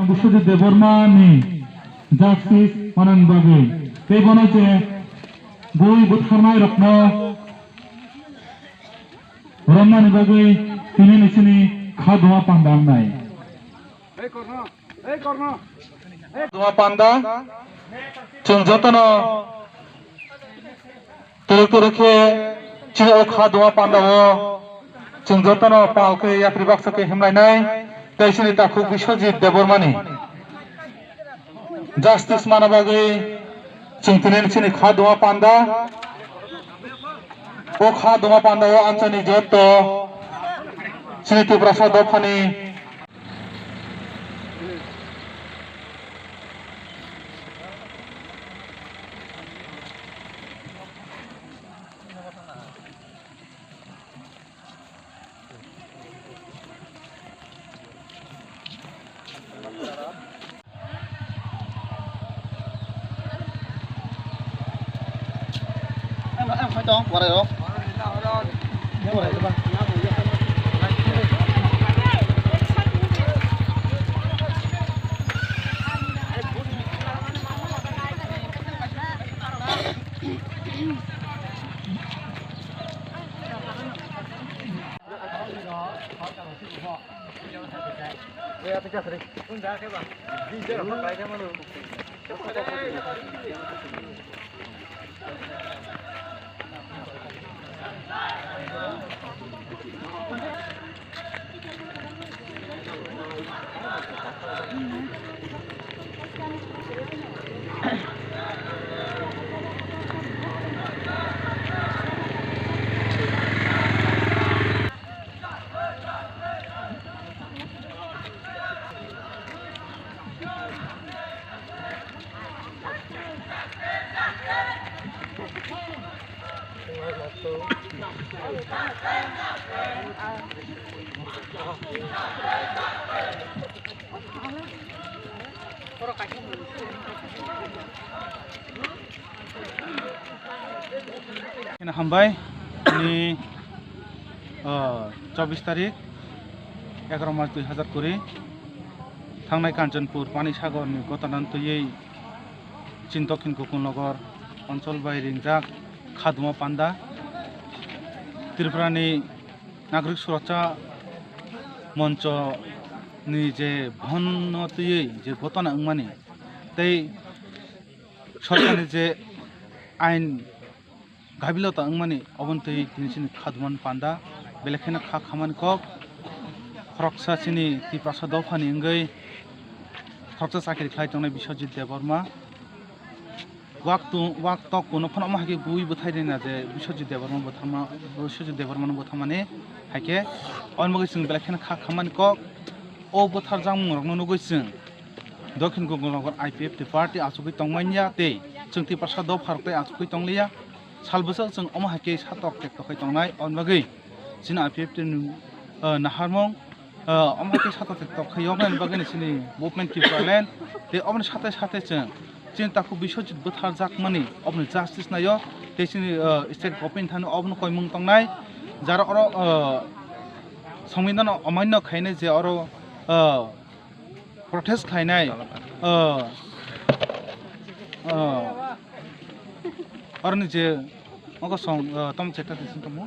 Biশ্বজিৎ Debormani justice manan bagi tei bono je bui butharnai rokno romnani bagi tini nisini khadwa pandangnai dua panda chung jotono turuk-turukhe chini o khadwa panda o chung jotono pauke yatri baksoke himlainai tei sini taku Biশ্বজিৎ Debormani justice mana bagi chung tini nisini khadwa panda o khadwa panda o anchani joto sini Tripura Dofani em phải cho qua đây đâu Hambai ini 24 tarik 11 Maret 2020 थांनाय कांचनपुर पानी सागर नि गतानान तयै चीन दक्षिण कुकुनगर अंचल bye रिंजाक खादुमा पांडा त्रिपुरानि नागरिक सुरक्षा मंच नि जे भन्न तयै जे गताना अंगमानि तै सरकारनि जे आइन गाबिलता अंगमानि अबन्तै दिनसिनि खादुमान पांडा बेलेखायनो खामानि कक खरकसा सिनि Tripura Dofani अंगै खरकसा साखिरि खाय तंनाय Biশ্বজিৎ Deborma वाक तक कोनो फन अमा हाके बुइ बथायना जे Biশ্বজিৎ Deborma बथामाने हाके अनमगै जों बेलेखायनो खामानि कक ओ बथार जामुं रखनो नगैसों दक्षिण कुकुनगर IPF पार्टी आसुकै तंमाइया ते जों Tripura Dofा आसुकै तंलिया सालबोसो जों अमा हाके सातक टेक्टखै तंनाय अनमगै जिना IPF नाहारमं अमा हाके सातक टेक्टखै यगन बगैनि सिनि मुभमेन्ट किपारलेन ते अमन साथे साथे जों जिन ताकु Biশ্বজিৎ बथार जाकमानि अबन जास्टिस नायो ते सिनि स्टेट गभर्नमेन्ट थानो अबन कयमुं तंनाय जार अर संविधान अमान्य खायने जे अर प्रोटेस्ट खायनाय अरनि जे अगसं तम चेता दिसिन तमो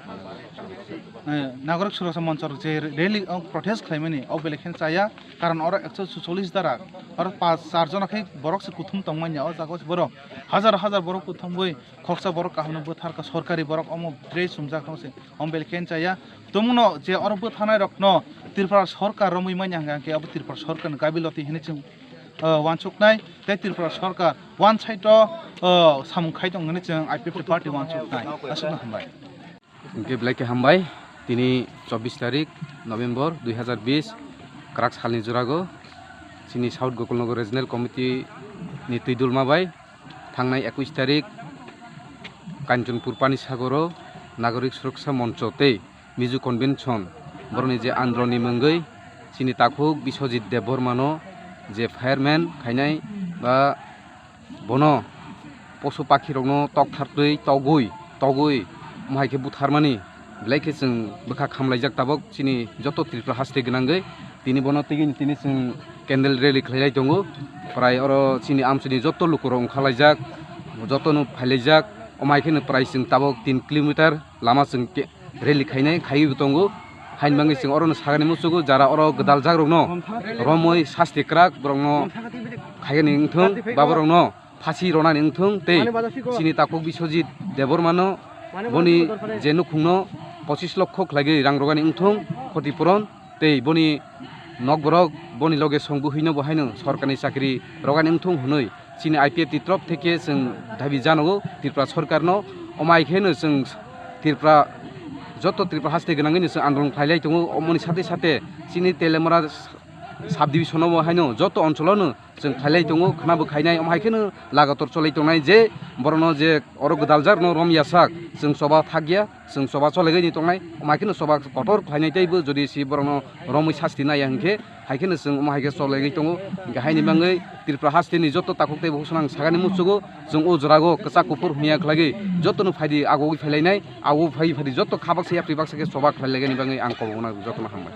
नागरिक सुरक्षा मंच जे रैली प्रोटेस्ट खायमानि अब बेलेखेन चाया कारण अर 140 दारा अर 4 जनखै बरक से कुथुम तंमान्या अ जागस बरक हजार बरक कुथुमबै खरसा बरक काहनो बोथार का सरकारी बरक अम द्रे सुमजा खौसे हम बेलेखेन चाया तमुनो जे अर बोथानाय रखनो Tripura सरकार रमै मान्या के अब Tripura सरकार गाबिलति हेने जों वानसुकनाय ते Tripura सरकार वान साइड सामुखाय दं होननानै जों IPF पार्टी वानसुकनाय आसुना हामबाय गेब्लायके हामबाय दिनै 24 नभेम्बर 2020 क्राक सालनि जुरागो जोंनि साउथ गकुलनगर रिजनेल कमिटि नि तैदुलमाबाय थांनाय 21 तारिख कांचनपुर पानी सागर नागरिक सुरक्षा मंच ते मिजु कन्वेन्शन बरनि जे आन्दोलननि मंगै जोंनि ताकुक Biশ্বজিৎ Debormano जे फायरमैन खायनाय बा बनो पशु पाखि रंनो तकथारदै तगुइ माइके बुथारमानि ब्लाइके जों बोखा खामलायजाक ताबक जोंनि जत Tripura हास्ते गोनांगै दिनै बनो तिनि जों ক্যান্ডেল রেলি খাইলাই দङ প্রায় अरो চিনি আমসিনি যত লুকর ओंखारलायजाक যতनो फायलायजाक अमायखौनो प्राय जों ताबक 3 किलोमिटार लामा जों रेली खाइबो दङ हाइनबाङै जों अरनो सागानि मुसुगु जारा अर गदाल जाग्रनो रमै सास्ति क्राक ब्रंनो खायनि इंथों बाबरनो फासि रनानि इंथों ते चिनि ताकक बिश्वजित देबरमानो बनि जेनु खुंनो 25 लक्ष खलागै रां रगानि इंथों क्षतिपूरण ते बनि नगबरक बनि लगे संबु हैनो बहायनो सरकारनि साख्रि रगानि इंथों हुनै चिनि आईपीएफ तरफ থেকে जों दाबि जानांगौ त्रिपुरा सरकारनो अमायखेनो जों त्रिपुरा যত ত্রিপুরা হাস্তে गोनाङैनो जों आन्दोलन खालायलाय दङ अमनि साथे साथे चिनि तेलेमरा साब डिभिजनाव हायनो যত অঞ্চলাवनो जों खालायलाय दङ खानाबो खायनाय अमायखेनो लागातर चलाय दंनाय जे बरनो जे अर गदालजार न रमयासाक जों सभा थागिया जों सभा चलायगैनि दंनाय अमायखेनो सभा कटर खायनाय ताइबो जदि सि बरनो रमै सास्ति नाया हंखे हायखेनो जों अमायखे चलायगै दङ गाहायनि बाङै त्रिपुरा हास्तेनि যত ताककते बसनां सागानि मुसुगो जों ओ जरागो कचा कुपुर हुनिया खलागै যতनो फायदि आगोगै फायलायनाय आगो फायदि যত खाबाक से याफ्रि बाक्सके सभा खालायगैनि बाङै आं कबगना যतनो हामबाय।